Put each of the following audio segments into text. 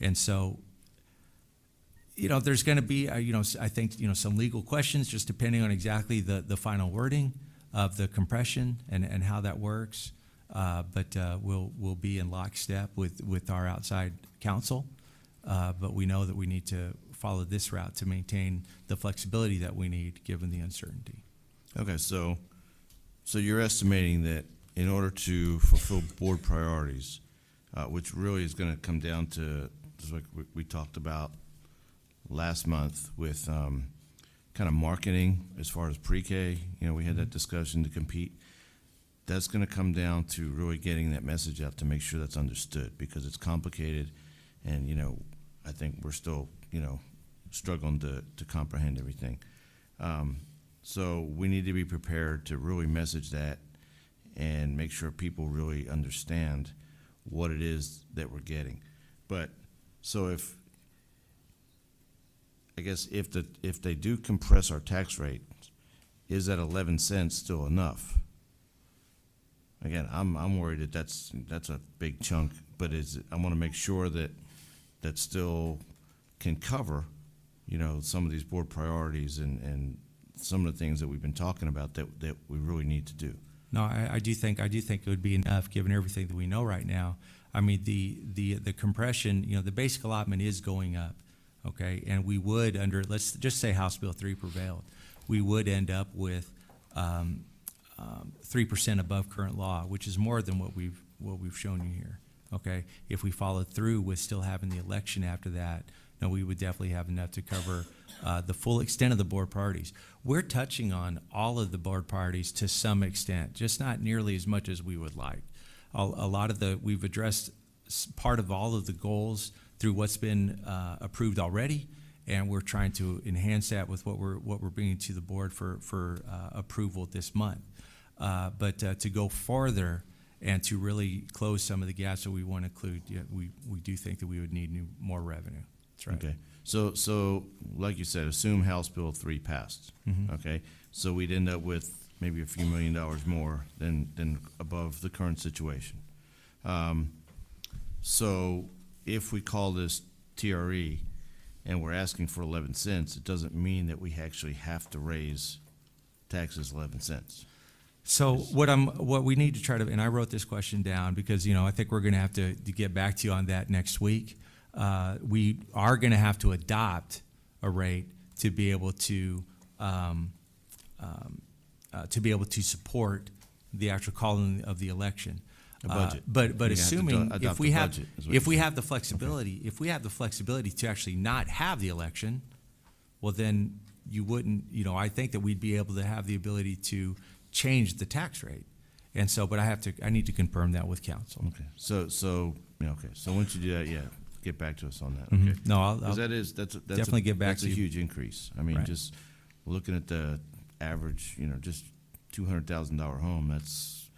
And so, there's going to be, I think, some legal questions just depending on exactly the final wording of the compression and how that works. But we'll be in lockstep with our outside counsel. But we know that we need to follow this route to maintain the flexibility that we need given the uncertainty. Okay, so you're estimating that in order to fulfill board priorities, which really is going to come down to, just like we talked about last month with kind of marketing as far as pre-K, we had that discussion to compete. That's going to come down to really getting that message out to make sure that's understood, because it's complicated, and I think we're still struggling to comprehend everything. So we need to be prepared to really message that and make sure people really understand what it is that we're getting. But so if they do compress our tax rate, is that 11 cents still enough? Again, I'm worried that that's a big chunk, but I want to make sure that still can cover, some of these board priorities and some of the things that we've been talking about that we really need to do. No, I do think it would be enough given everything that we know right now. I mean, the compression, the basic allotment is going up, okay, and we would let's just say House Bill 3 prevailed, we would end up with 3% above current law, which is more than what we've shown you here. Okay, if we followed through with still having the election after that, no, we would definitely have enough to cover the full extent of the board priorities. We're touching on all of the board priorities to some extent, just not nearly as much as we would like. A lot of we've addressed part of all of the goals through what's been approved already, and we're trying to enhance that with what we're bringing to the board for approval this month. But to go farther and to really close some of the gaps that we want to include, we do think that we would need more revenue. That's right. Okay. So like you said, assume House Bill 3 passed. Mm-hmm. Okay. So we'd end up with maybe a few $1 million more than above the current situation. So if we call this TRE and we're asking for 11 cents, it doesn't mean that we actually have to raise taxes 11 cents. So what we need to try to, and I wrote this question down because I think we're going to have to get back to you on that next week. We are going to have to adopt a rate to be able to support the actual calling of the election. A budget. But assuming if we have the flexibility, okay. If we have the flexibility to actually not have the election, well then you wouldn't. I think that we'd be able to have the ability to change the tax rate, and so. But I need to confirm that with council. Okay. So okay. So once you do that, get back to us on that. Mm-hmm. Okay. No, I'll that's definitely get back to you. That's a huge increase. I mean, right. Just looking at the average, just $200,000 home. That's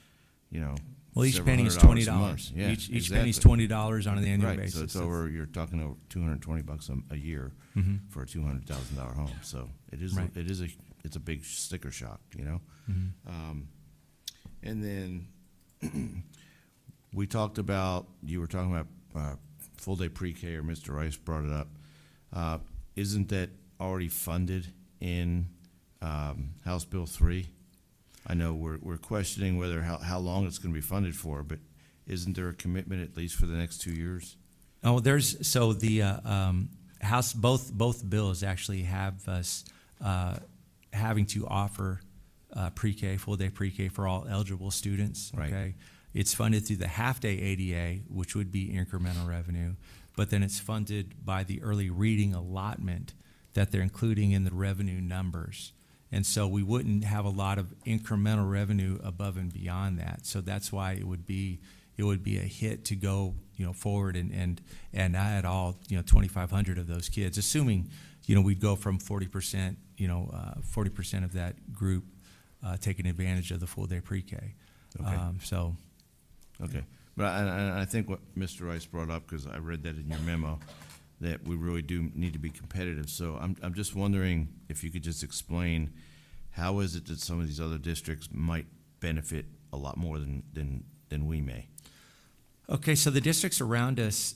Well, each penny's $20. Yeah, each exactly. penny's $20 on an annual right. basis. So it's over. You're talking over $220 a year mm-hmm. for a $200,000 home. So it is. Right. It's a big sticker shock. Mm-hmm. And then you were talking about full day pre-K, or Mr. Rice brought it up. Isn't that already funded in House Bill 3? I know we're questioning whether how long it's going to be funded for, but isn't there a commitment at least for the next 2 years? Oh, the House both bills actually have us having to offer pre-K, full day pre-K for all eligible students. Right. Okay, it's funded through the half day ADA, which would be incremental revenue, but then it's funded by the early reading allotment that they're including in the revenue numbers. And so we wouldn't have a lot of incremental revenue above and beyond that. So that's why it would be a hit to go forward and add all 2,500 of those kids, assuming we'd go from 40% 40% of that group taking advantage of the full day pre-K. Okay. Okay, but I think what Mr. Rice brought up, because I read that in your memo, that we really do need to be competitive. So I'm just wondering if you could just explain how is it that some of these other districts might benefit a lot more than we may. Okay, so the districts around us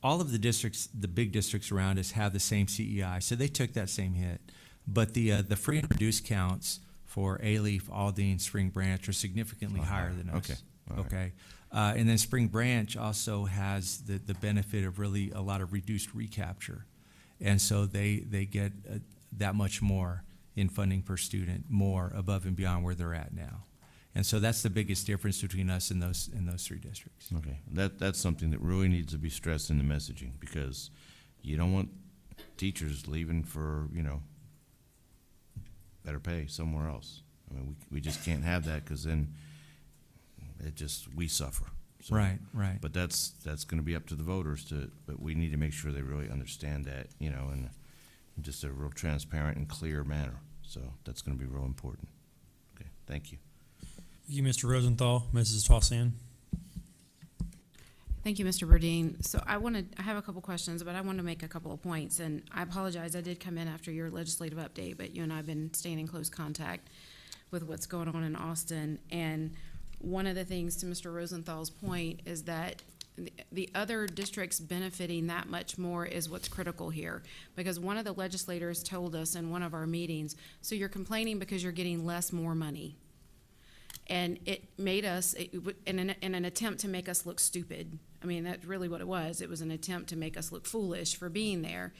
all of the districts, the big districts around us, have the same CEI, so they took that same hit. But the free and reduced counts for A-Leaf, Aldine, Spring Branch are significantly higher than us. Okay. All right. Okay. And then Spring Branch also has the benefit of really a lot of reduced recapture. And so they get that much more in funding per student, more above and beyond where they're at now. And so that's the biggest difference between us and those three districts. Okay, that's something that really needs to be stressed in the messaging, because you don't want teachers leaving for, better pay somewhere else. I mean, we just can't have that, because then we suffer. So, Right. But that's going to be up to the voters but we need to make sure they really understand that, in just a real transparent and clear manner. So that's going to be real important. Okay, thank you. Thank you, Mr. Rosenthal. Mrs. Tossan. Thank you, Mr. Burdine. So I have a couple questions, but I want to make a couple of points. And I apologize, I did come in after your legislative update, but you and I have been staying in close contact with what's going on in Austin. And one of the things, to Mr. Rosenthal's point, is that the other districts benefiting that much more is what's critical here. Because one of the legislators told us in one of our meetings, so you're complaining because you're getting more money. And it made us, in an attempt to make us look stupid. I mean, that's really what it was. It was an attempt to make us look foolish for being there.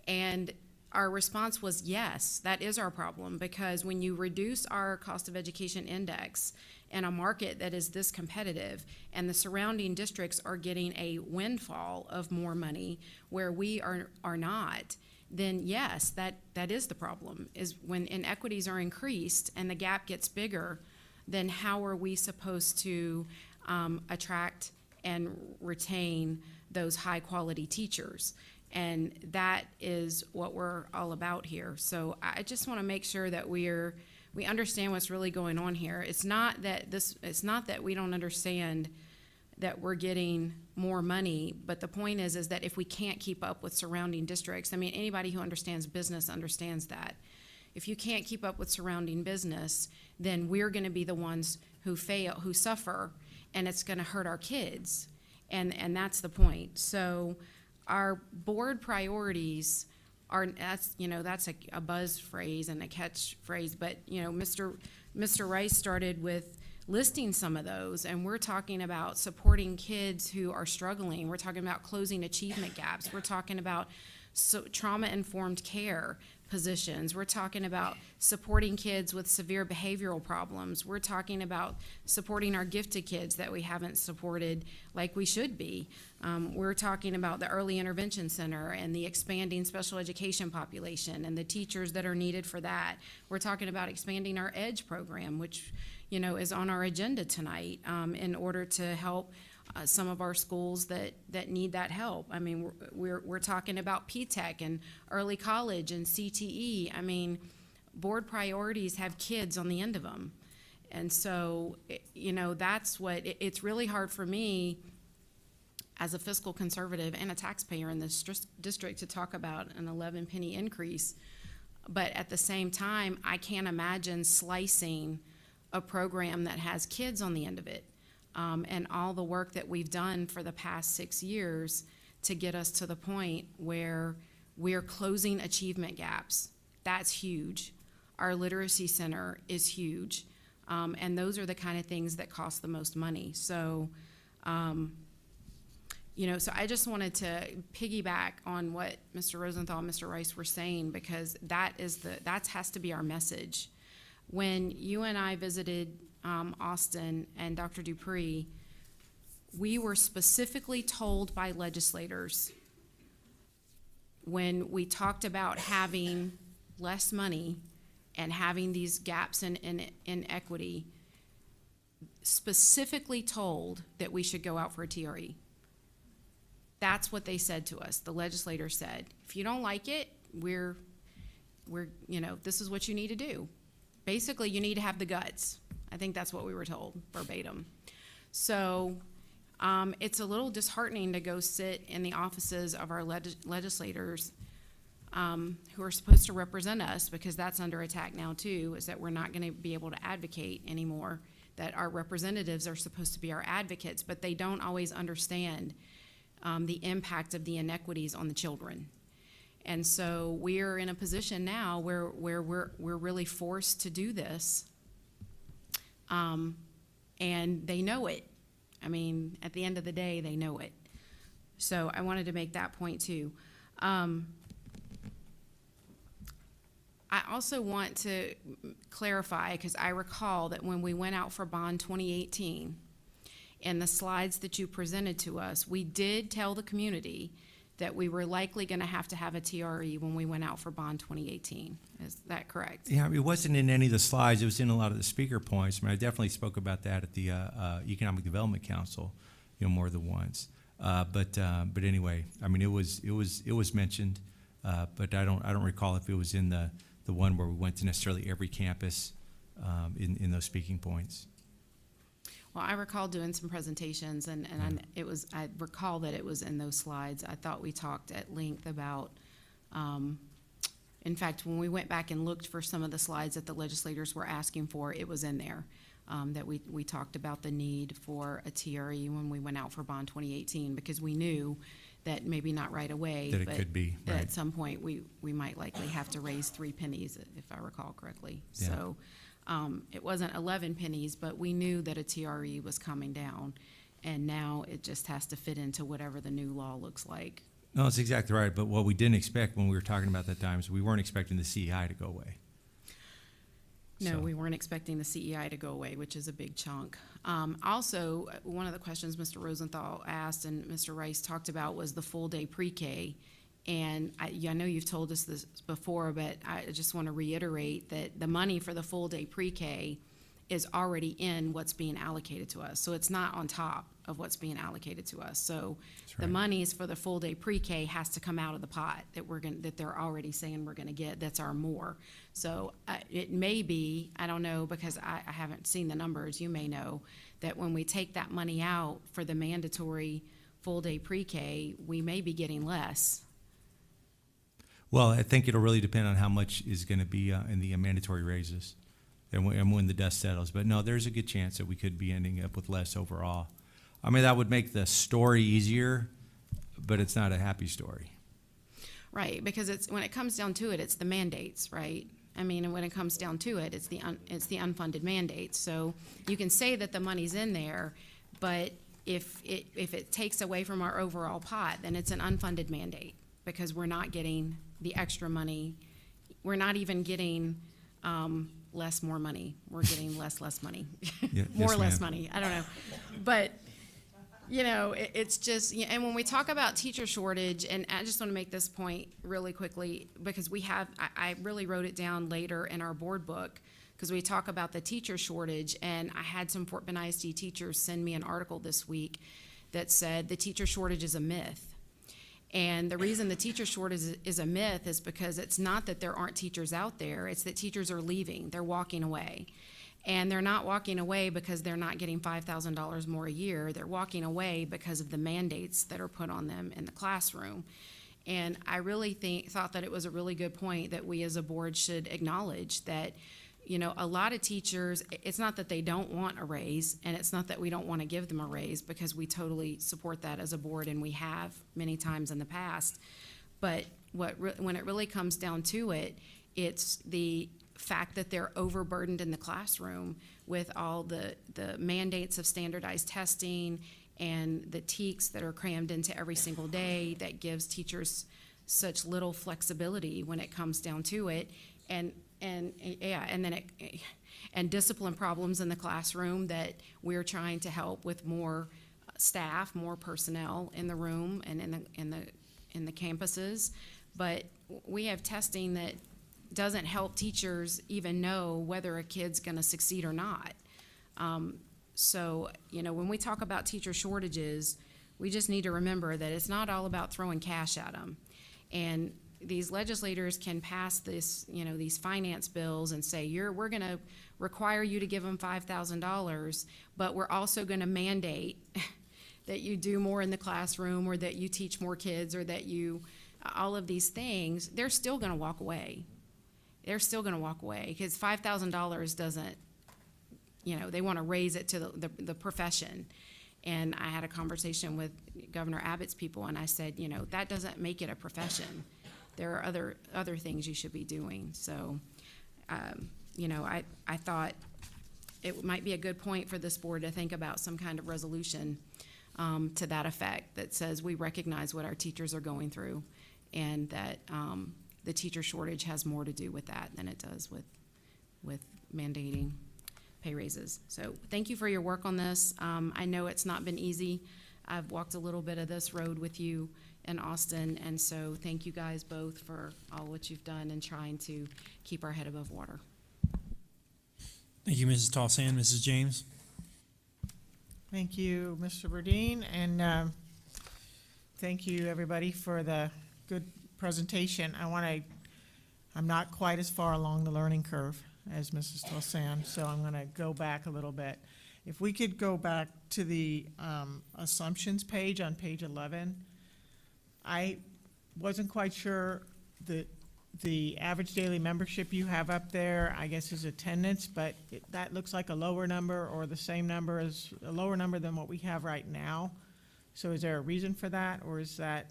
And our response was, yes, that is our problem, because when you reduce our cost of education index in a market that is this competitive, and the surrounding districts are getting a windfall of more money where we are not, then yes, that is the problem, is when inequities are increased and the gap gets bigger, then how are we supposed to attract and retain those high-quality teachers? And that is what we're all about here. So I just want to make sure that we understand what's really going on here. It's not that we don't understand that we're getting more money, but the point is that if we can't keep up with surrounding districts, I mean, anybody who understands business understands that. If you can't keep up with surrounding business, then we're going to be the ones who suffer, and it's going to hurt our kids. And that's the point. So our board priorities that's a buzz phrase and a catchphrase, but Mr. Rice started with listing some of those, and we're talking about supporting kids who are struggling. We're talking about closing achievement gaps. We're talking about trauma-informed care positions. We're talking about supporting kids with severe behavioral problems. We're talking about supporting our gifted kids that we haven't supported like we should be. We're talking about the early intervention center and the expanding special education population and the teachers that are needed for that. We're talking about expanding our EDGE program, which is on our agenda tonight, in order to help some of our schools that need that help. I mean, we're talking about PTech and early college and CTE. I mean, board priorities have kids on the end of them. And so, that's it's really hard for me as a fiscal conservative and a taxpayer in this district to talk about an 11-penny increase. But at the same time, I can't imagine slicing a program that has kids on the end of it. And all the work that we've done for the past 6 years to get us to the point where we're closing achievement gaps. That's huge. Our literacy center is huge. And those are the kind of things that cost the most money. So, so I just wanted to piggyback on what Mr. Rosenthal and Mr. Rice were saying, because that has to be our message. When you and I visited Austin and Dr. Dupree, we were specifically told by legislators when we talked about having less money and having these gaps in equity, specifically told that we should go out for a TRE. That's what they said to us. The legislators said, if you don't like it, this is what you need to do. Basically, you need to have the guts. I think that's what we were told, verbatim. So it's a little disheartening to go sit in the offices of our legislators who are supposed to represent us, because that's under attack now too, is that we're not going to be able to advocate anymore, that our representatives are supposed to be our advocates, but they don't always understand the impact of the inequities on the children. And so we're in a position now where we're really forced to do this. And they know it. I mean, at the end of the day, they know it. So I wanted to make that point too. I also want to clarify, because I recall that when we went out for bond 2018, and the slides that you presented to us, we did tell the community that we were likely going to have a TRE when we went out for bond 2018. Is that correct? Yeah, it wasn't in any of the slides. It was in a lot of the speaker points. I mean, I definitely spoke about that at the Economic Development Council, more than once. But anyway, I mean, it was mentioned, but I don't recall if it was in the one where we went to necessarily every campus in those speaking points. Well, I recall doing some presentations, and I recall that it was in those slides. I thought we talked at length about, in fact, when we went back and looked for some of the slides that the legislators were asking for, it was in there, that we talked about the need for a TRE when we went out for bond 2018, because we knew that maybe not right away, That it but could be, that right. at some point we might likely have to raise 3 pennies, if I recall correctly. Yeah. So it wasn't 11 pennies, but we knew that a TRE was coming down, and now it just has to fit into whatever the new law looks like. No, that's exactly right. But what we didn't expect when we were talking about that time is we weren't expecting the CEI to go away. No, So- we weren't expecting the CEI to go away, which is a big chunk. Also, one of the questions Mr. Rosenthal asked and Mr. Rice talked about was the full-day pre-K. And I know you've told us this before, but I just want to reiterate that the money for the full-day pre-K is already in what's being allocated to us. So it's not on top of what's being allocated to us. So the right. monies for the full-day pre-K has to come out of the pot that they're already saying we're going to get. That's our more. So it may be, I don't know, because I haven't seen the numbers, you may know, that when we take that money out for the mandatory full-day pre-K, we may be getting less. Well, I think it'll really depend on how much is going to be in the mandatory raises and when the dust settles. But no, there's a good chance that we could be ending up with less overall. I mean, that would make the story easier, but it's not a happy story. Right, because when it comes down to it, it's the mandates, right? I mean, and when it comes down to it, it's the unfunded mandates. So you can say that the money's in there, but if it takes away from our overall pot, then it's an unfunded mandate, because we're not getting the extra money. We're not even getting more money. We're getting less money. Yeah, More yes, or less ma'am. money. I don't know. But, it's just, and when we talk about teacher shortage, and I just want to make this point really quickly, because I really wrote it down later in our board book, because we talk about the teacher shortage, and I had some Fort Bend ISD teachers send me an article this week that said the teacher shortage is a myth. And the reason the teacher shortage is a myth is because it's not that there aren't teachers out there, it's that teachers are leaving, they're walking away. And they're not walking away because they're not getting $5,000 more a year, they're walking away because of the mandates that are put on them in the classroom. And I really thought that it was a really good point that we as a board should acknowledge that, a lot of teachers, it's not that they don't want a raise, and it's not that we don't want to give them a raise, because we totally support that as a board, and we have many times in the past. But when it really comes down to it, it's the fact that they're overburdened in the classroom with all the mandates of standardized testing and the TEKs that are crammed into every single day that gives teachers such little flexibility when it comes down to it. And discipline problems in the classroom that we're trying to help with more staff, more personnel in the room and in the campuses. But we have testing that doesn't help teachers even know whether a kid's going to succeed or not. So, when we talk about teacher shortages, we just need to remember that it's not all about throwing cash at them. And these legislators can pass this, these finance bills and say, we're going to require you to give them $5,000, but we're also going to mandate that you do more in the classroom, or that you teach more kids, or that you, all of these things. They're still going to walk away. They're still going to walk away, because $5,000 doesn't, they want to raise it to the profession. And I had a conversation with Governor Abbott's people, and I said, you know, that doesn't make it a profession. There are other things you should be doing. So, you know, I thought it might be a good point for this board to think about some kind of resolution to that effect that says we recognize what our teachers are going through, and that the teacher shortage has more to do with that than it does with mandating pay raises. So thank you for your work on this. I know it's not been easy. I've walked a little bit of this road with you in Austin, and so thank you guys both for all what you've done in trying to keep our head above water. Thank you, Mrs. Tossan. Mrs. James? Thank you, Mr. Burdine, and thank you, everybody, for the good presentation. I'm not quite as far along the learning curve as Mrs. Tossan, so I'm going to go back a little bit. If we could go back to the assumptions page on page 11, I wasn't quite sure that the average daily membership you have up there, I guess, is attendance, but that looks like a lower number, or the same number as a lower number than what we have right now. So is there a reason for that, or is that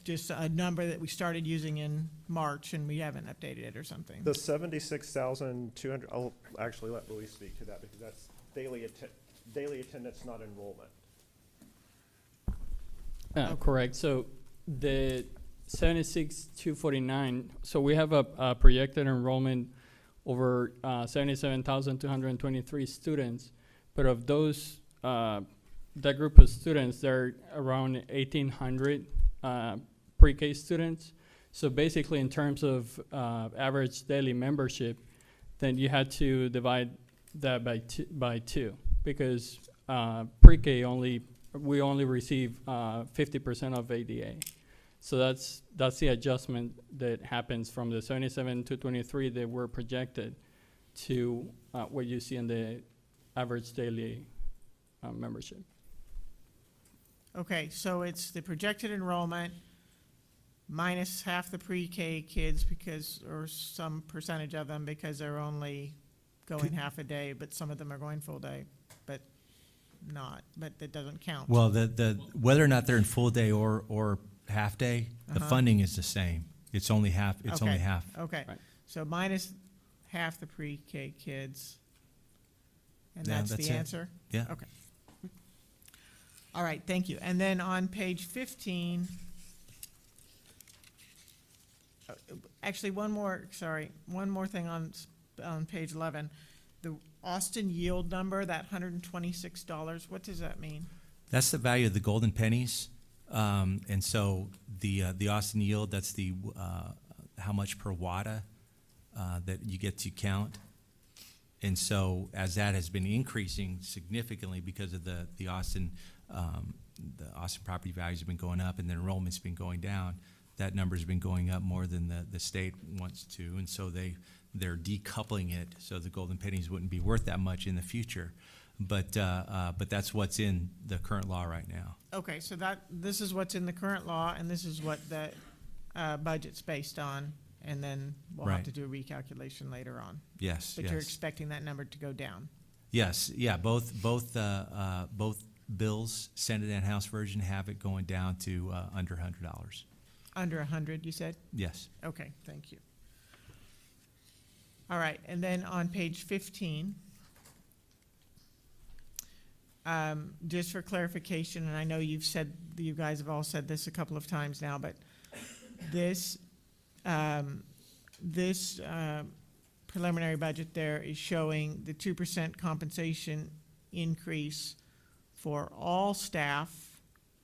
just a number that we started using in March and we haven't updated it or something? The 76,200, I'll actually let Louise speak to that, because that's daily attendance, not enrollment. Correct. So the 76,249, so we have a projected enrollment over 77,223 students, but of those, that group of students, they're around 1,800 pre-K students. So basically, in terms of average daily membership, then you had to divide that by two, because pre-K we only receive 50% of ADA. So that's the adjustment that happens from the 77 to 23 that were projected to what you see in the average daily membership. Okay, so it's the projected enrollment minus half the pre-K kids, because, or some percentage of them, because they're only going half a day, but some of them are going full day, but that doesn't count. Well, the whether or not they're in full day or half day, the funding is the same. It's only half. It's only half. Okay, Right. so minus half the pre-K kids, and Yeah, that's that's the it. answer? Yeah. Okay. All right, thank you. And then on page 15, actually, one more thing on page 11. The Austin yield number, that $126, what does that mean? That's the value of the golden pennies, and so the Austin yield, that's the how much per watt that you get to count. And so as that has been increasing significantly because of the Austin property values have been going up and the enrollment's been going down, that number's been going up more than the state wants to, and so they're decoupling it so the golden pennies wouldn't be worth that much in the future. But that's what's in the current law right now. Okay, so this is what's in the current law, and this is what the budget's based on, and then we'll have Right. to do a recalculation later on. Yes, But you're yes. expecting that number to go down? Yes, yeah, both bills, Senate and House version, have it going down to under $100. Under 100, you said? Yes. Okay, thank you. All right, and then on page 15, just for clarification, and I know you guys have all said this a couple of times now, but this preliminary budget there is showing the 2% compensation increase for all staff,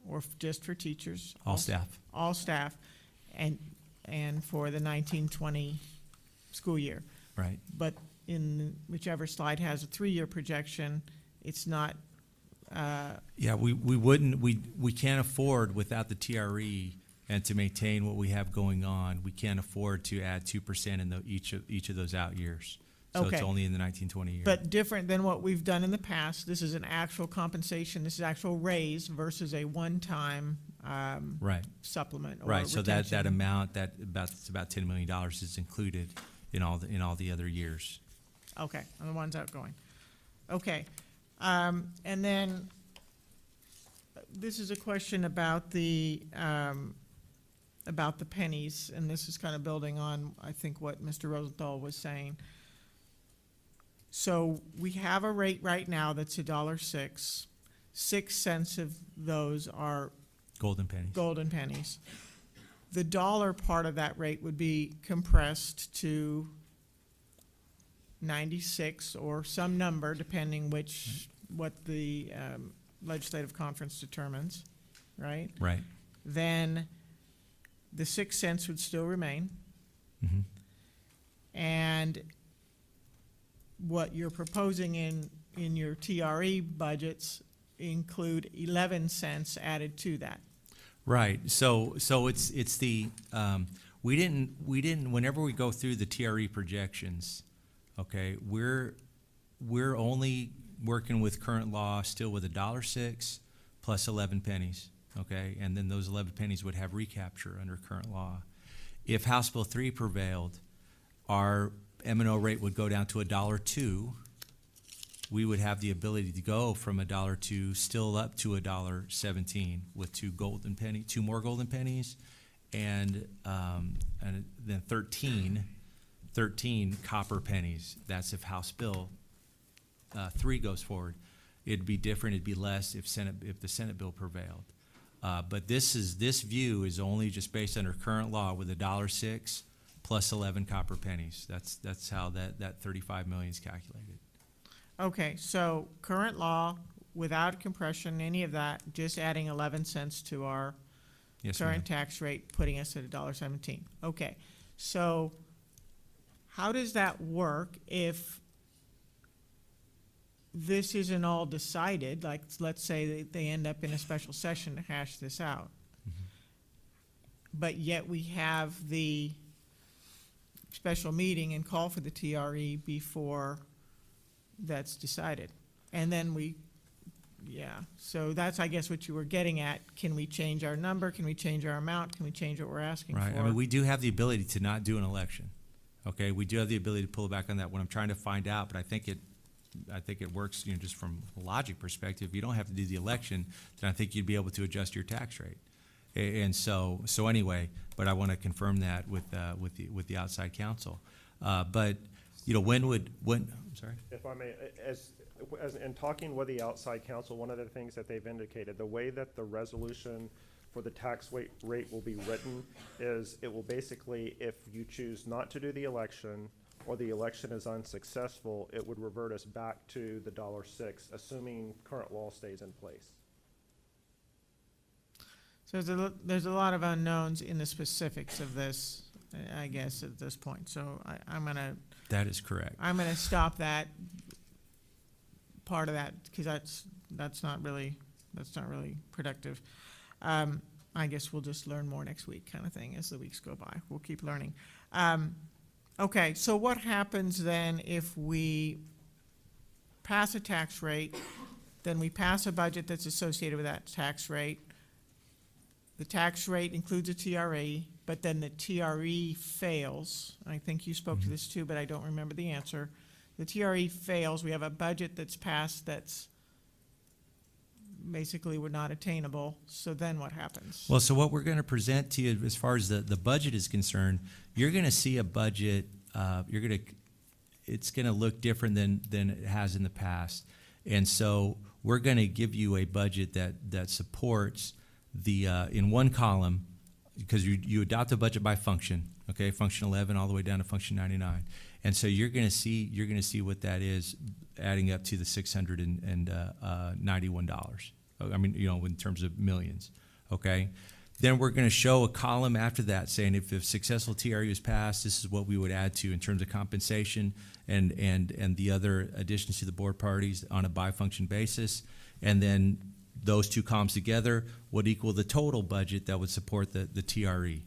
or just for teachers? All staff. All staff, and for the 1920 school year. Right. But in whichever slide has a 3-year projection, it's not, Yeah, we can't afford without the TRE and to maintain what we have going on, we can't afford to add 2% in each of those out years. So it's Okay. only in the 1920 year. but different than what we've done in the past. This is an actual compensation, this is actual raise versus a one-time Right, supplement or right. So that retention. amount, it's about $10 million is included in all the other years. Okay, on the ones outgoing. Okay. And then, this is a question about the pennies, and this is kind of building on, I think, what Mr. Rosenthal was saying. So we have a rate right now that's $1.06. 6 cents of those are Golden pennies. golden pennies. The dollar part of that rate would be compressed to 96 or some number, depending what the legislative conference determines, right? Right. Then the 6 cents would still remain. Mm-hmm. And what you're proposing in your TRE budgets include 11 cents added to that. Right. So it's the we didn't whenever we go through the TRE projections, okay, we're only working with current law still with $1.06 plus 11 pennies, okay, and then those 11 pennies would have recapture under current law. If House Bill 3 prevailed, our M&O rate would go down to $1.02. We would have the ability to go from $1.02 still up to $1.17 with two more golden pennies, and then 13 copper pennies. That's if House Bill 3 goes forward. It'd be different. It'd be less if the Senate bill prevailed. But this view is only just based under current law with $1.06 plus 11 copper pennies. That's how that 35 million is calculated. Okay, so current law, without compression, any of that, just adding 11 cents to our Yes, ma'am. current tax rate, putting us at $1.17. Okay, so how does that work if this isn't all decided? Like, let's say they end up in a special session to hash this out. Mm-hmm. But yet we have the special meeting and call for the TRE before that's decided. And then so that's, I guess, what you were getting at. Can we change our number? Can we change our amount? Can we change what we're asking Right. for? I mean, we do have the ability to not do an election. Okay, we do have the ability to pull back on that. What I'm trying to find out, but I think it works, just from a logic perspective. If you don't have to do the election, then I think you'd be able to adjust your tax rate. And so anyway, but I want to confirm that with the outside counsel. But I'm sorry. If I may, as in talking with the outside counsel, one of the things that they've indicated, the way that the resolution for the tax rate will be written is it will basically, if you choose not to do the election or the election is unsuccessful, it would revert us back to the $1.06, assuming current law stays in place. So there's a lot of unknowns in the specifics of this, I guess, at this point. So I'm gonna That is correct. stop that part of that, because that's not really productive. I guess we'll just learn more next week, kind of thing, as the weeks go by. We'll keep learning. Okay, so what happens then if we pass a tax rate, then we pass a budget that's associated with that tax rate? The tax rate includes a TRE, but then the TRE fails. I think you spoke to this too, but I don't remember the answer. The TRE fails. We have a budget that's passed that's basically we're not attainable. So then what happens? Well, so what we're going to present to you as far as the budget is concerned, you're going to see a budget. It's going to look different than it has in the past, and so we're going to give you a budget that supports the in one column, because you adopt a budget by function, okay, function 11 all the way down to function 99, and so you're going to see what that is, adding up to the $691. I mean, in terms of millions, okay. Then we're going to show a column after that saying if successful TRE is passed, this is what we would add to in terms of compensation and the other additions to the board parties on a by-function basis, and then those two columns together would equal the total budget that would support the TRE,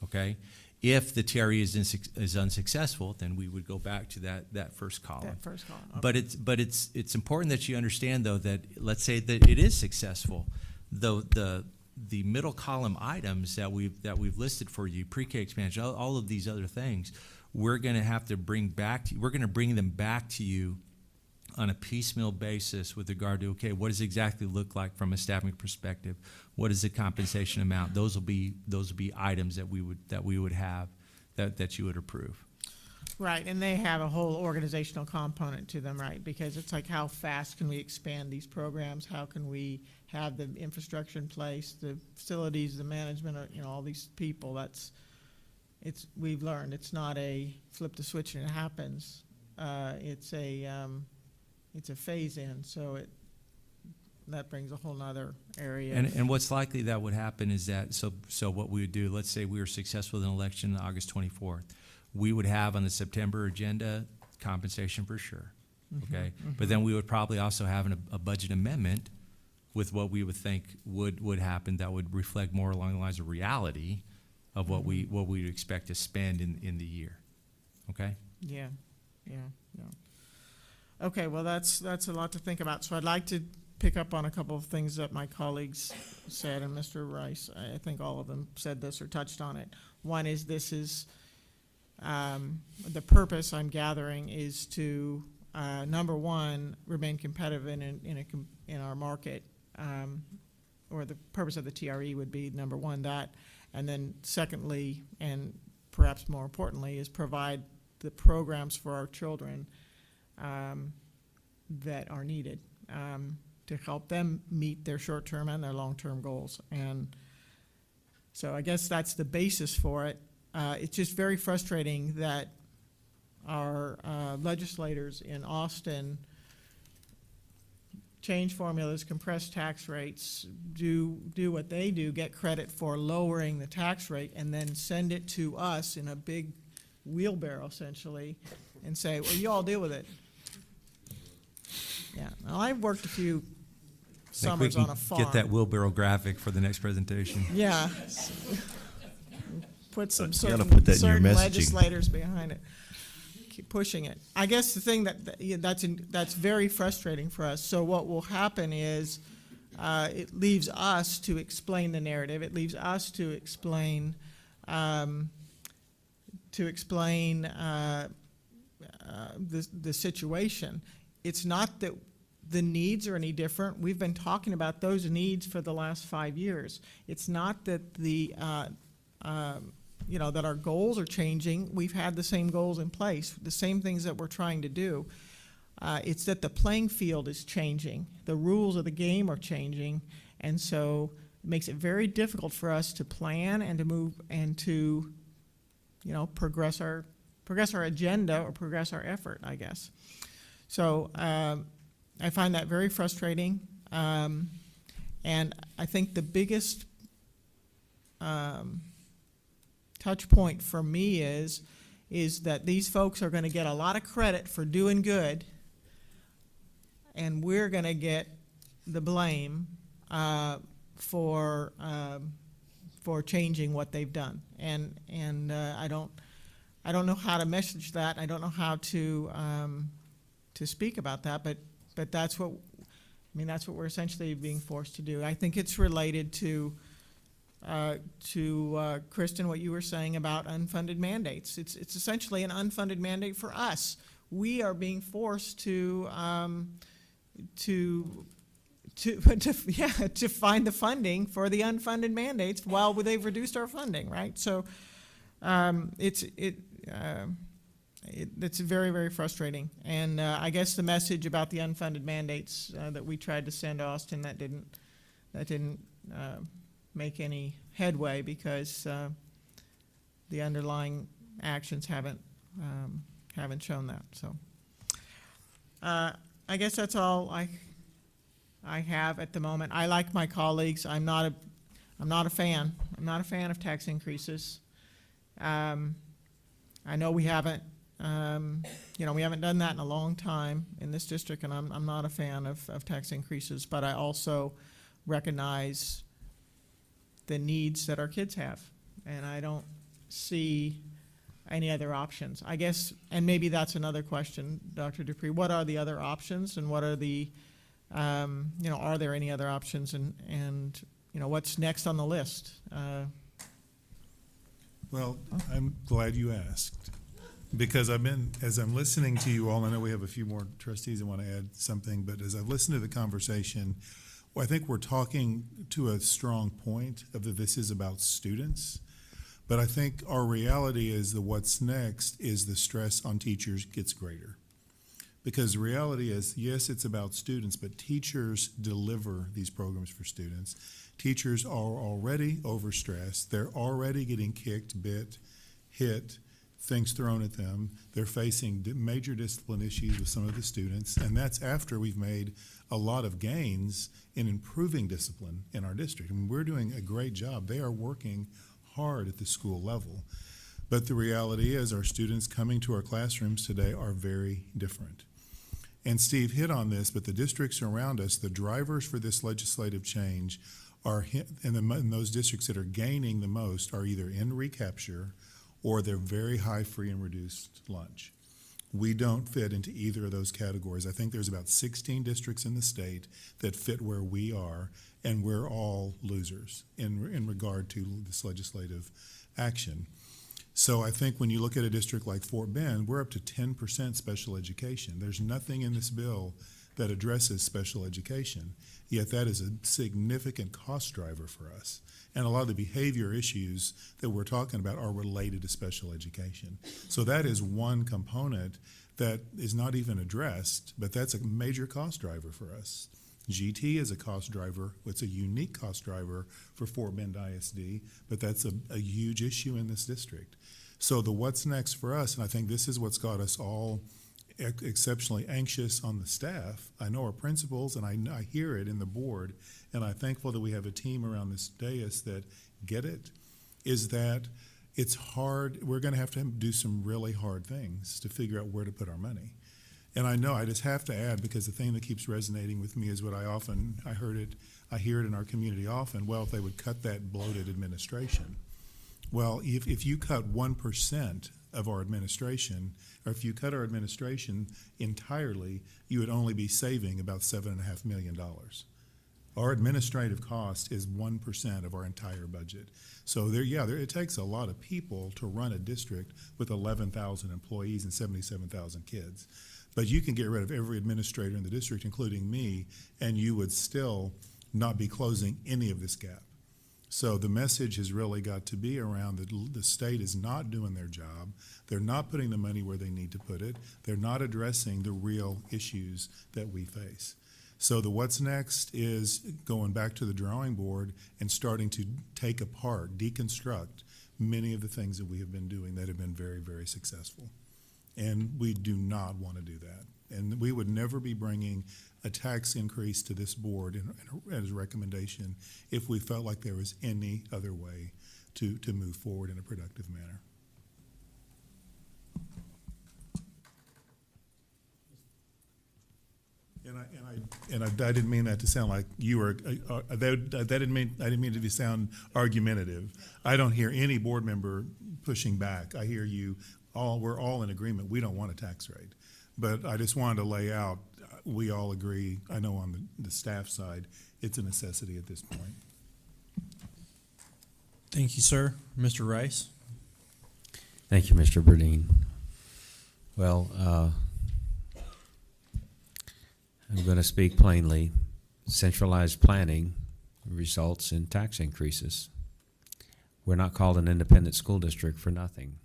okay? If the TRE is unsuccessful, then we would go back to that first column. That first column. Okay. But it's important that you understand, though, that let's say that it is successful, though the middle column items that we've listed for you, pre-K expansion, all of these other things, we're going to have to bring back. We're going to bring them back to you on a piecemeal basis with regard to, okay, what does it exactly look like from a staffing perspective? What is the compensation amount? Those will be items that we would have that you would approve. Right, and they have a whole organizational component to them, right? Because it's like, how fast can we expand these programs? How can we have the infrastructure in place, the facilities, the management, all these people? We've learned, it's not a flip the switch and it happens. It's a phase in, so that brings a whole nother area. And what's likely that would happen is that, so what we would do, let's say we were successful in an election on August 24th. We would have on the September agenda compensation for sure, okay? But then we would probably also have a budget amendment with what we would think would happen that would reflect more along the lines of reality of what we expect to spend in the year, okay? Yeah. Okay, well, that's a lot to think about. So I'd like to pick up on a couple of things that my colleagues said, and Mr. Rice, I think all of them said this or touched on it. One is the purpose I'm gathering is to, number one, remain competitive in our market, or the purpose of the TRE would be, number one, that, and then secondly, and perhaps more importantly, is provide the programs for our children that are needed to help them meet their short-term and their long-term goals. And so I guess that's the basis for it. It's just very frustrating that our legislators in Austin change formulas, compress tax rates, do what they do, get credit for lowering the tax rate, and then send it to us in a big wheelbarrow, essentially, and say, well, you all deal with it. Yeah, now I've worked a few summers on a farm. Get that wheelbarrow graphic for the next presentation. Yeah. Put some You gotta certain, put that in your certain messaging. legislators behind it. Keep pushing it. I guess the thing that's very frustrating for us. So what will happen is it leaves us to explain the narrative. It leaves us to explain the situation. It's not that the needs are any different. We've been talking about those needs for the last 5 years. It's not that that our goals are changing. We've had the same goals in place, the same things that we're trying to do. It's that the playing field is changing. The rules of the game are changing, and so it makes it very difficult for us to plan and to move and to, progress our agenda or progress our effort, I guess. So I find that very frustrating, and I think the biggest touch point for me is that these folks are going to get a lot of credit for doing good, and we're going to get the blame for changing what they've done. And I don't know how to message that. I don't know how to speak about that. But that's what we're essentially being forced to do. I think it's related to Kristen, what you were saying about unfunded mandates. It's essentially an unfunded mandate for us. We are being forced to find the funding for the unfunded mandates while they've reduced our funding, right? So it's very, very frustrating. And I guess the message about the unfunded mandates that we tried to send to Austin, that didn't make any headway because the underlying actions haven't shown that. So I guess that's all I have at the moment. I like my colleagues. I'm not a fan. I'm not a fan of tax increases. I know we haven't done that in a long time in this district, and I'm not a fan of tax increases. But I also recognize the needs that our kids have, and I don't see any other options. I guess, and maybe that's another question, Dr. Dupree. What are the other options, and what are the, are there any other options, and what's next on the list? Well, I'm glad you asked. because as I'm listening to you all, I know we have a few more trustees that want to add something, but as I've listened to the conversation, well, I think we're talking to a strong point of that this is about students. But I think our reality is that what's next is the stress on teachers gets greater. Because the reality is, yes, it's about students, but teachers deliver these programs for students. Teachers are already overstressed. They're already getting kicked, bit, hit, things thrown at them. They're facing major discipline issues with some of the students, and that's after we've made a lot of gains in improving discipline in our district. I mean, we're doing a great job. They are working hard at the school level. But the reality is our students coming to our classrooms today are very different. And Steve hit on this, but the districts around us, the drivers for this legislative change are, and those districts that are gaining the most are either in recapture or they're very high free and reduced lunch. We don't fit into either of those categories. I think there's about 16 districts in the state that fit where we are, and we're all losers in regard to this legislative action. So I think when you look at a district like Fort Bend, we're up to 10% special education. There's nothing in this bill that addresses special education, yet that is a significant cost driver for us. And a lot of the behavior issues that we're talking about are related to special education. So that is one component that is not even addressed, but that's a major cost driver for us. GT is a cost driver. It's a unique cost driver for Fort Bend ISD, but that's a huge issue in this district. So the what's next for us, and I think this is what's got us all exceptionally anxious on the staff. I know our principals, and I hear it in the board, and I'm thankful that we have a team around this dais that get it, is that it's hard. We're going to have to do some really hard things to figure out where to put our money. And I know I just have to add, because the thing that keeps resonating with me is what I hear it in our community often. Well, if they would cut that bloated administration. Well, if you cut 1% of our administration, or if you cut our administration entirely, you would only be saving about $7.5 million. Our administrative cost is 1% of our entire budget. So it takes a lot of people to run a district with 11,000 employees and 77,000 kids. But you can get rid of every administrator in the district, including me, and you would still not be closing any of this gap. So the message has really got to be around that the state is not doing their job. They're not putting the money where they need to put it. They're not addressing the real issues that we face. So the what's next is going back to the drawing board and starting to take apart, deconstruct many of the things that we have been doing that have been very, very successful. And we do not want to do that. And we would never be bringing a tax increase to this board as a recommendation if we felt like there was any other way to move forward in a productive manner. And I didn't mean that to sound like you were. I didn't mean it to sound argumentative. I don't hear any board member pushing back. I hear you all. We're all in agreement. We don't want a tax rate, but I just wanted to lay out. We all agree. I know on the staff side, it's a necessity at this point. Thank you, sir. Mr. Rice? Thank you, Mr. Burdine. Well, I'm going to speak plainly. Centralized planning results in tax increases. We're not called an independent school district for nothing.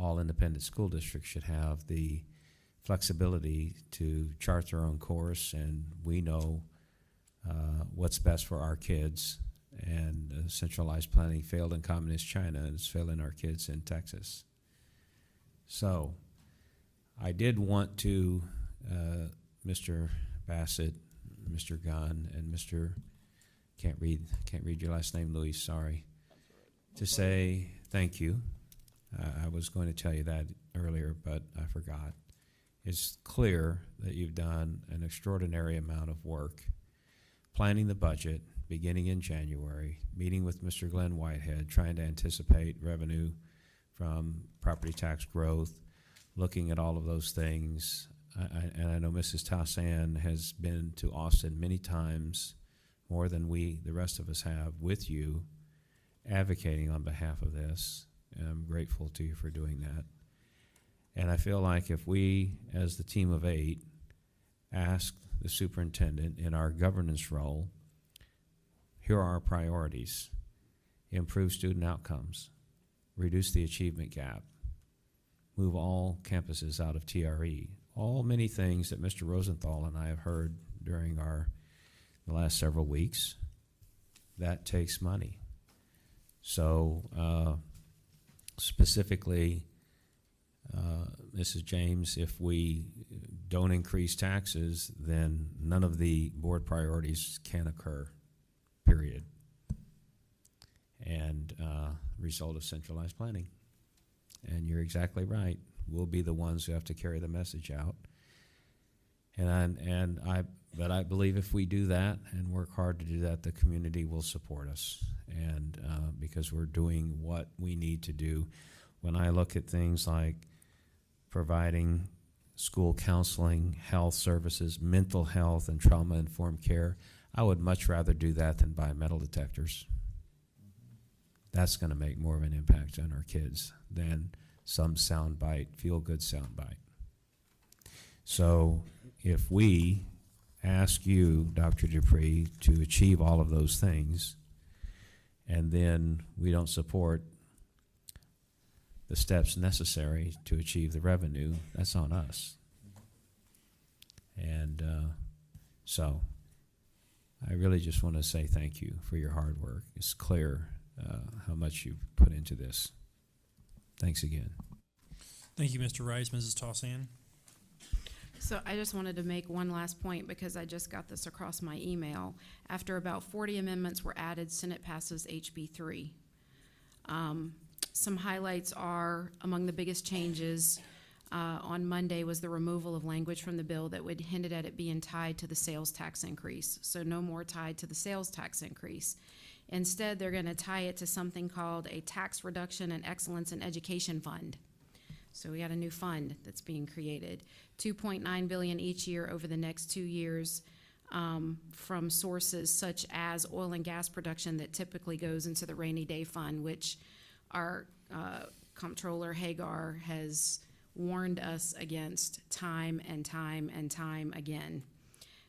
All independent school districts should have the flexibility to chart their own course, and we know what's best for our kids. And centralized planning failed in communist China, and it's failing our kids in Texas. So I did want to, Mr. Bassett, Mr. Gunn, and Mr. Can't read your last name, Luis, sorry, to say thank you. I was going to tell you that earlier, but I forgot. It's clear that you've done an extraordinary amount of work planning the budget beginning in January, meeting with Mr. Glenn Whitehead, trying to anticipate revenue from property tax growth, looking at all of those things. And I know Mrs. Tassan has been to Austin many times, more than the rest of us have, with you, advocating on behalf of this. And I'm grateful to you for doing that. And I feel like if we, as the team of 8, ask the superintendent in our governance role, here are our priorities: improve student outcomes, reduce the achievement gap, move all campuses out of TRE, all many things that Mr. Rosenthal and I have heard during the last several weeks. That takes money. So specifically, Mrs. James, if we don't increase taxes, then none of the board priorities can occur, period. And result of centralized planning. And you're exactly right. We'll be the ones who have to carry the message out. But I believe if we do that and work hard to do that, the community will support us. And because we're doing what we need to do. When I look at things like providing school counseling, health services, mental health, and trauma-informed care, I would much rather do that than buy metal detectors. That's going to make more of an impact on our kids than some soundbite, feel-good soundbite. So if we ask you, Dr. Dupree, to achieve all of those things, and then we don't support the steps necessary to achieve the revenue, that's on us. And so I really just want to say thank you for your hard work. It's clear how much you've put into this. Thanks again. Thank you, Mr. Rice. Mrs. Tossan? So I just wanted to make one last point because I just got this across my email. After about 40 amendments were added, Senate passes HB 3. Some highlights are, among the biggest changes on Monday was the removal of language from the bill that would hinted at it being tied to the sales tax increase. So no more tied to the sales tax increase. Instead, they're going to tie it to something called a Tax Reduction and Excellence in Education Fund. So we got a new fund that's being created, $2.9 billion each year over the next 2 years from sources such as oil and gas production that typically goes into the rainy day fund, which our Comptroller Hagar has warned us against time and time and time again,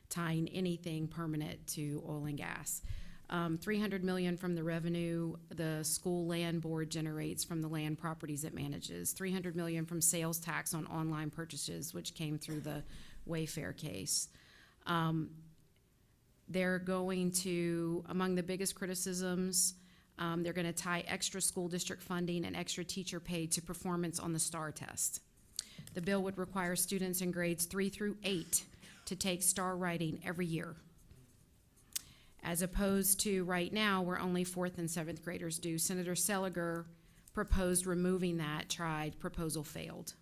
tying anything permanent to oil and gas. $300 million from the revenue the school land board generates from the land properties it manages. $300 million from sales tax on online purchases, which came through the Wayfair case. They're going to, among the biggest criticisms, they're going to tie extra school district funding and extra teacher pay to performance on the STAR test. The bill would require students in grades 3 through 8 to take STAR writing every year, as opposed to right now where only 4th and 7th graders do. Senator Seliger proposed removing that, tried, proposal failed.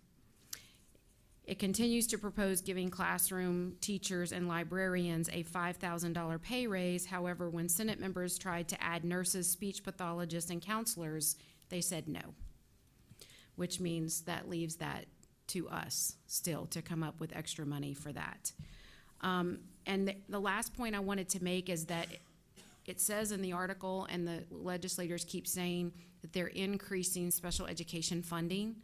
It continues to propose giving classroom teachers and librarians a $5,000 pay raise. However, when Senate members tried to add nurses, speech pathologists, and counselors, they said no, which means that leaves that to us still to come up with extra money for that. And the last point I wanted to make is that it says in the article, and the legislators keep saying, that they're increasing special education funding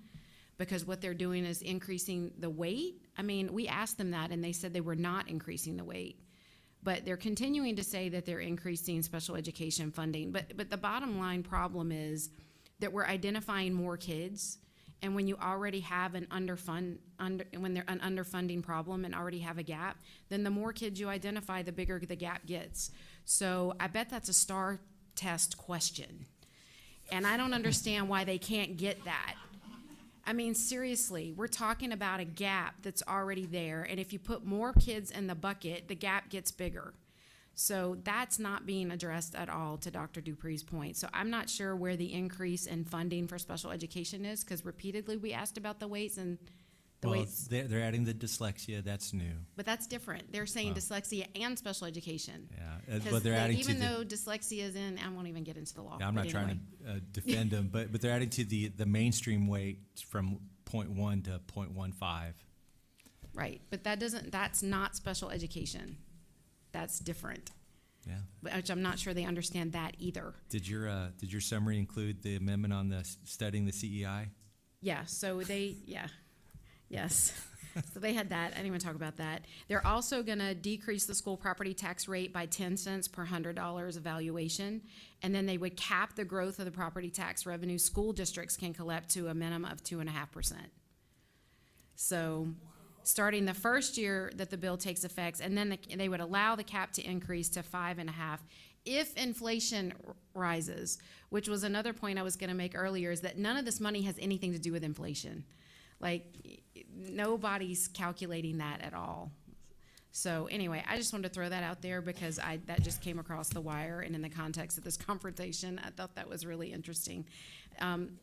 because what they're doing is increasing the weight. I mean, we asked them that, and they said they were not increasing the weight. But they're continuing to say that they're increasing special education funding. But the bottom line problem is that we're identifying more kids. And when you already have an underfunding problem and already have a gap, then the more kids you identify, the bigger the gap gets. So I bet that's a STAR test question. And I don't understand why they can't get that. I mean, seriously, we're talking about a gap that's already there. And if you put more kids in the bucket, the gap gets bigger. So that's not being addressed at all, to Dr. Dupree's point. So I'm not sure where the increase in funding for special education is, because repeatedly we asked about the weights and the weights. They're adding the dyslexia, that's new. But that's different. They're saying dyslexia and special education. Yeah, 'Cause but they're adding to even the, though dyslexia is in, I won't even get into the law. I'm but not trying anyway. to defend them, but they're adding to the mainstream weight from 0.1 to 0.15. Right, but that's not special education. That's different. Yeah. Which I'm not sure they understand that either. Did your summary include the amendment on the studying the CEI? Yeah, so Yes. So they had that. I didn't even talk about that. They're also going to decrease the school property tax rate by 10 cents per $100 evaluation. And then they would cap the growth of the property tax revenue school districts can collect to a minimum of 2.5%. So starting the first year that the bill takes effect, and then they would allow the cap to increase to 5.5 if inflation rises, which was another point I was going to make earlier, is that none of this money has anything to do with inflation. Like, nobody's calculating that at all. So anyway, I just wanted to throw that out there because that just came across the wire, and in the context of this confrontation, I thought that was really interesting.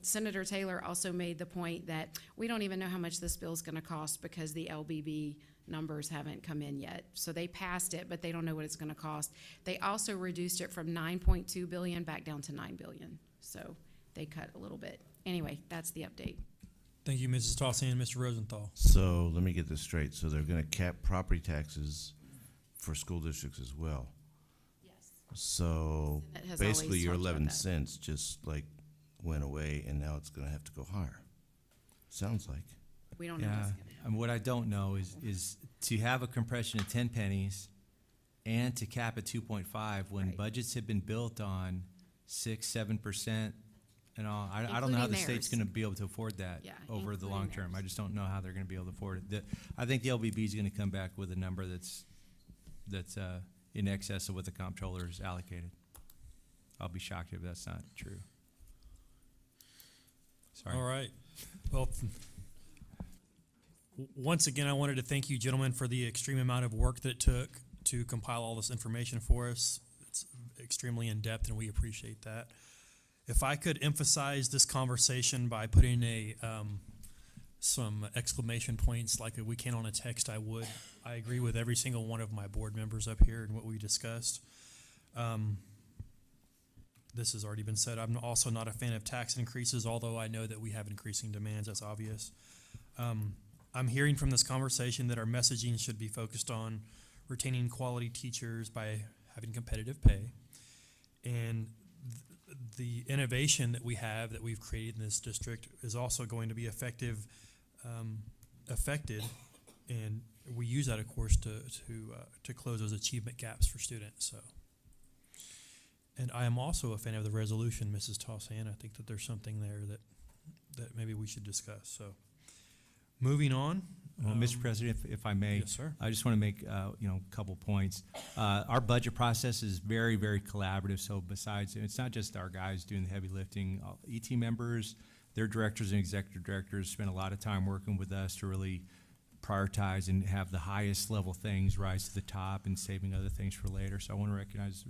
Senator Taylor also made the point that we don't even know how much this bill is going to cost because the LBB numbers haven't come in yet. So they passed it, but they don't know what it's going to cost. They also reduced it from $9.2 billion back down to $9 billion. So they cut a little bit. Anyway, that's the update. Thank you, Mrs. Tossan. Mr. Rosenthal. So let me get this straight. So they're gonna cap property taxes for school districts as well. Yes. So Senate has basically always your talked about 11 that. cents just like went away and now it's gonna have to go higher. Sounds like. We don't know Yeah, what's going to happen. and what I don't know is to have a compression of 10 pennies and to cap at 2.5 when Right. budgets have been built on 6-7% and all. I don't know how the Including state's theirs. going to be able to afford that Yeah, over the including long term. theirs. I just don't know how they're going to be able to afford it. I think the LBB is going to come back with a number that's in excess of what the comptroller is allocated. I'll be shocked if that's not true. Sorry. All right. Well, once again, I wanted to thank you, gentlemen, for the extreme amount of work that it took to compile all this information for us. It's extremely in-depth, and we appreciate that. If I could emphasize this conversation by putting some exclamation points like we can on a text, I would. I agree with every single one of my board members up here and what we discussed. This has already been said. I'm also not a fan of tax increases, although I know that we have increasing demands. That's obvious. I'm hearing from this conversation that our messaging should be focused on retaining quality teachers by having competitive pay. And the innovation that we have, that we've created in this district, is also going to be affected, and we use that, of course, to close those achievement gaps for students. So, and I am also a fan of the resolution, Mrs. Tossan. I think that there's something there that maybe we should discuss. So, moving on. Well, Mr. President, if I may, Yes, sir. I just want to make a couple points. Our budget process is very, very collaborative. So besides, it's not just our guys doing the heavy lifting. ET members, their directors and executive directors spend a lot of time working with us to really prioritize and have the highest level things rise to the top and saving other things for later. So I want to recognize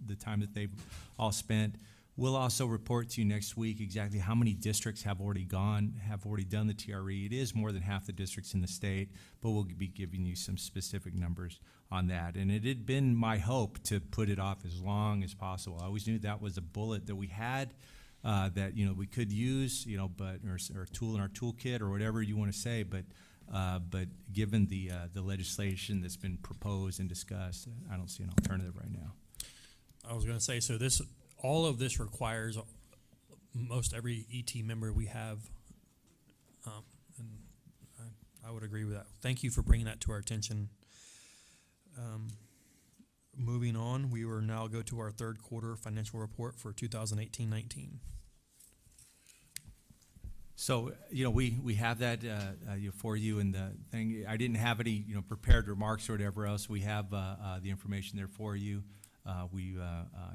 the time that they've all spent. We'll also report to you next week exactly how many districts have already done the TRE. It is more than half the districts in the state, but we'll be giving you some specific numbers on that. And it had been my hope to put it off as long as possible. I always knew that was a bullet that we had that we could use, but or a tool in our toolkit or whatever you want to say. But given the legislation that's been proposed and discussed, I don't see an alternative right now. I was going to say, so all of this requires most every ET member we have, and I would agree with that. Thank you for bringing that to our attention. Moving on, we will now go to our third quarter financial report for 2018-19. So, we have that for you in the thing. I didn't have any, prepared remarks or whatever else. We have the information there for you.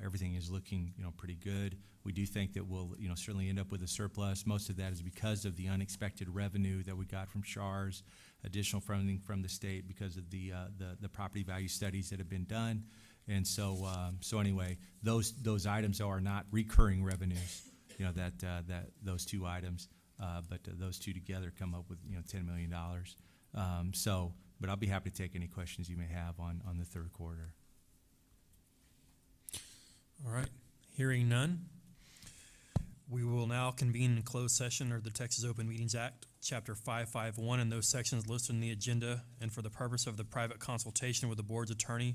Everything is looking, pretty good. We do think that we'll, certainly end up with a surplus. Most of that is because of the unexpected revenue that we got from SHARS, additional funding from the state because of the property value studies that have been done. And so anyway, those items are not recurring revenues, that those two items, but those two together come up with, $10 million. But I'll be happy to take any questions you may have on the third quarter. All right, hearing none, we will now convene in closed session under the Texas Open Meetings Act, Chapter 551, and those sections listed in the agenda, and for the purpose of the private consultation with the board's attorney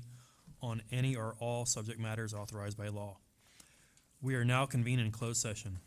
on any or all subject matters authorized by law. We are now convened in closed session.